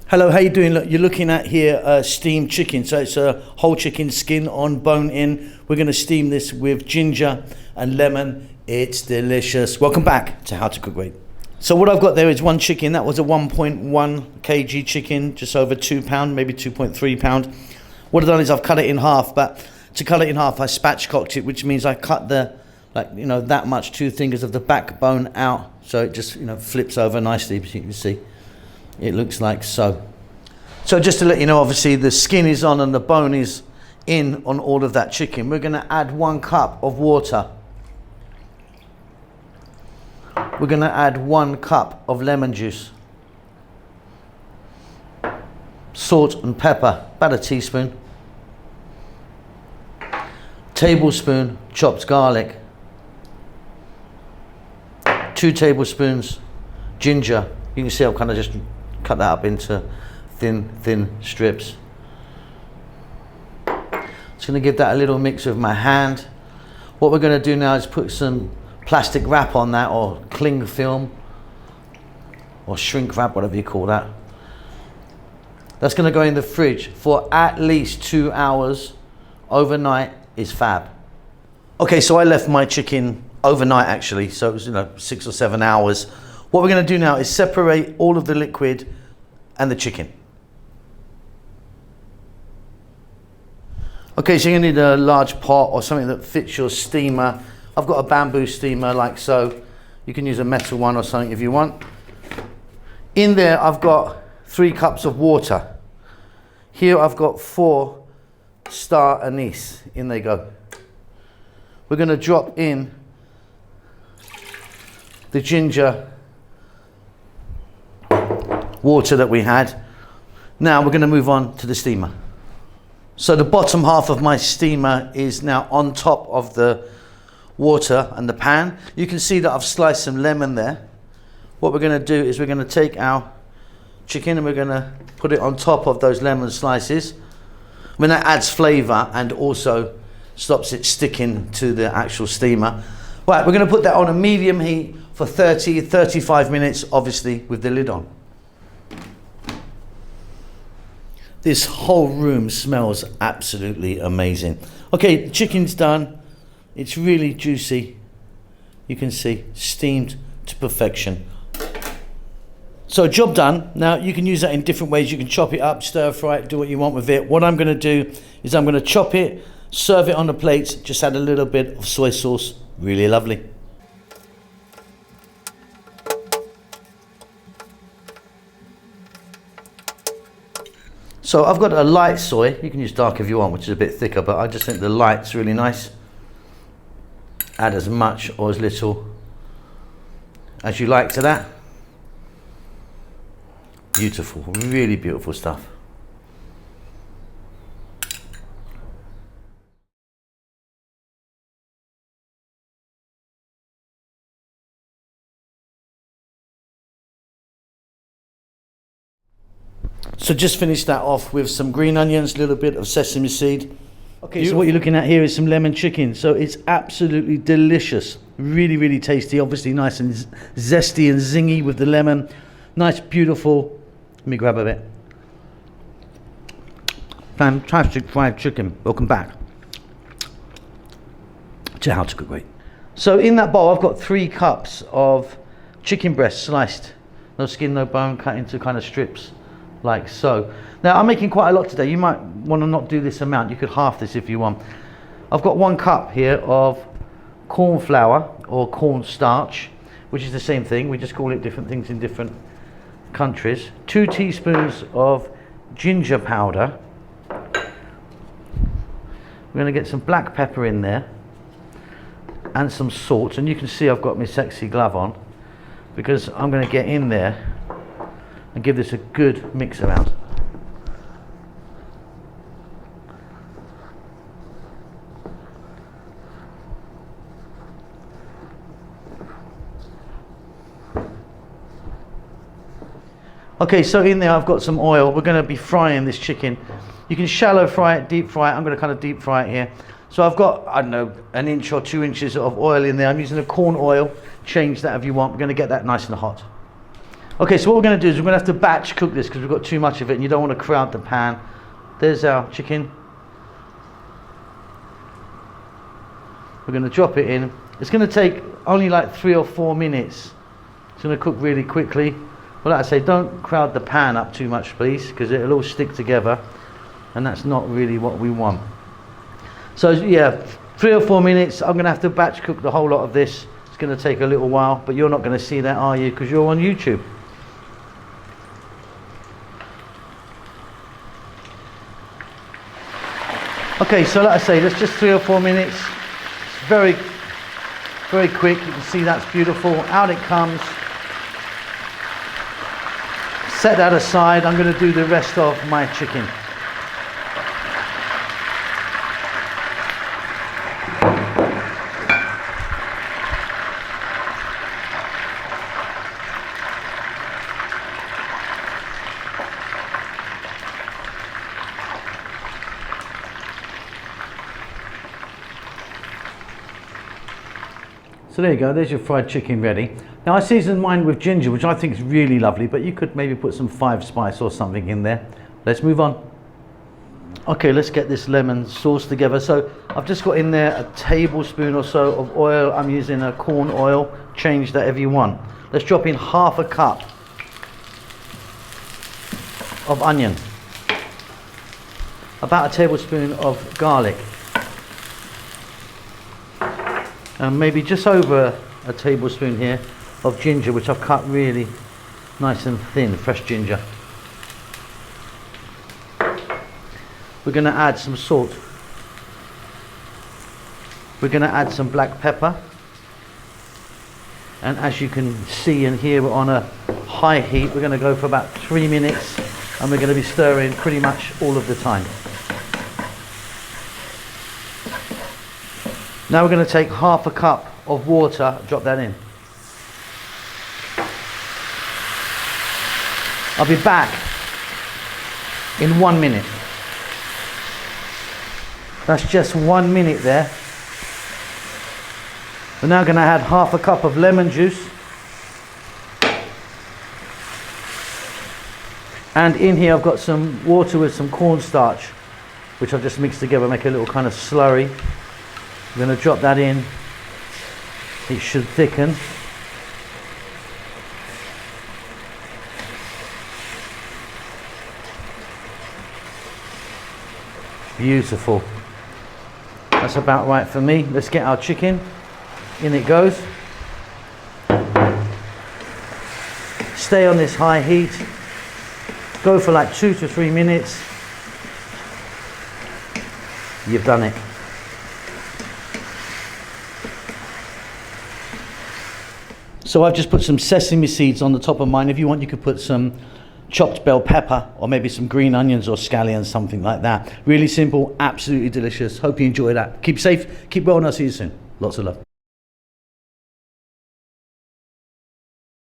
Hello, how you doing? Look, you're looking at here steamed chicken. So it's a whole chicken, skin on, bone in. We're going to steam this with ginger and lemon. It's delicious. Welcome back to How to Cook Great. So what I've got there is one chicken. That was a 1.1 kg chicken, just over 2 pound, maybe 2.3 pound. What I've done is I've cut it in half, but to cut it in half, I spatchcocked it, which means I cut that much, 2 fingers of the backbone out, so it just flips over nicely. As you can see, it looks like so. So just to let you know, obviously the skin is on and the bone is in on all of that chicken. We're going to add 1 cup of water. We're going to add 1 cup of lemon juice, salt and pepper, about a teaspoon, tablespoon chopped garlic, 2 tablespoons ginger. You can see I've kind of just cut that up into thin strips. Just going to give that a little mix with my hand. What we're going to do now is put some plastic wrap on that, or cling film, or shrink wrap, whatever you call that. That's going to go in the fridge for at least 2 hours. Overnight is fab. Okay, so I left my chicken overnight actually, so it was 6 or 7 hours. What we're going to do now is separate all of the liquid and the chicken. Okay, so you're going to need a large pot or something that fits your steamer. I've got a bamboo steamer like so. You can use a metal one or something if you want. In there I've got 3 cups of water. Here I've got 4 star anise. In they go. We're going to drop in the ginger water that we had. Now we're going to move on to the steamer. So the bottom half of my steamer is now on top of the water and the pan. You can see that I've sliced some lemon there. What we're going to do is we're going to take our chicken and we're going to put it on top of those lemon slices. I mean, that adds flavor and also stops it sticking to the actual steamer. Right, we're going to put that on a medium heat for 30-35 minutes, obviously with the lid on. This whole room smells absolutely amazing. Okay, the chicken's done. It's really juicy. You can see, steamed to perfection. So job done. Now you can use that in different ways. You can chop it up, stir fry it, do what you want with it. What I'm going to do is I'm going to chop it, serve it on a plate, just add a little bit of soy sauce. Really lovely. So I've got a light soy. You can use dark if you want, which is a bit thicker, but I just think the light's really nice. Add as much or as little as you like to that. Beautiful, really beautiful stuff. So just finish that off with some green onions, a little bit of sesame seed. Okay, so what you're looking at here is some lemon chicken. So it's absolutely delicious. Really, really tasty. Obviously nice and zesty and zingy with the lemon. Nice, beautiful. Let me grab a bit. Fantastic fried chicken. Welcome back to How to Cook Great. So in that bowl, I've got 3 cups of chicken breast sliced. No skin, no bone, cut into kind of strips. Like so. Now I'm making quite a lot today. You might want to not do this amount. You could half this if you want. I've got 1 cup here of corn flour or corn starch, which is the same thing. We just call it different things in different countries. 2 teaspoons of ginger powder. We're going to get some black pepper in there and some salt. And you can see I've got my sexy glove on because I'm going to get in there and give this a good mix around. Okay, so in there I've got some oil. We're going to be frying this chicken. You can shallow fry it, deep fry it. I'm going to kind of deep fry it here. So I've got, I don't know, 1 inch or 2 inches of oil in there. I'm using a corn oil. Change that if you want. We're going to get that nice and hot. Okay, so what we're going to do is we're going to have to batch cook this because we've got too much of it and you don't want to crowd the pan. There's our chicken. We're going to drop it in. It's going to take only like 3 or 4 minutes. It's going to cook really quickly. But like I say, don't crowd the pan up too much, please, because it'll all stick together, and that's not really what we want. So yeah, 3 or 4 minutes. I'm going to have to batch cook the whole lot of this. It's going to take a little while, but you're not going to see that, are you? Because you're on YouTube. Okay, so like I say, that's just 3 or 4 minutes. It's very, very quick. You can see that's beautiful. Out it comes. Set that aside. I'm going to do the rest of my chicken. So there you go, there's your fried chicken ready. Now I seasoned mine with ginger, which I think is really lovely, but you could maybe put some 5 spice or something in there. Let's move on. Okay, let's get this lemon sauce together. So I've just got in there a tablespoon or so of oil. I'm using a corn oil, change that if you want. Let's drop in half a cup of onion, about a tablespoon of garlic, and maybe just over a tablespoon here of ginger, which I've cut really nice and thin, fresh ginger. We're going to add some salt. We're going to add some black pepper. And as you can see and hear, we're on a high heat. We're going to go for about 3 minutes, and we're going to be stirring pretty much all of the time. Now we're going to take half a cup of water, drop that in. I'll be back in 1 minute. That's just 1 minute there. We're now going to add half a cup of lemon juice. And in here I've got some water with some cornstarch, which I've just mixed together, make a little kind of slurry. I'm going to drop that in. It should thicken. Beautiful. That's about right for me. Let's get our chicken. In it goes. Stay on this high heat. Go for like 2 to 3 minutes. You've done it. So I've just put some sesame seeds on the top of mine. If you want, you could put some chopped bell pepper or maybe some green onions or scallions, something like that. Really simple, absolutely delicious. Hope you enjoy that. Keep safe, keep well, and I'll see you soon. Lots of love.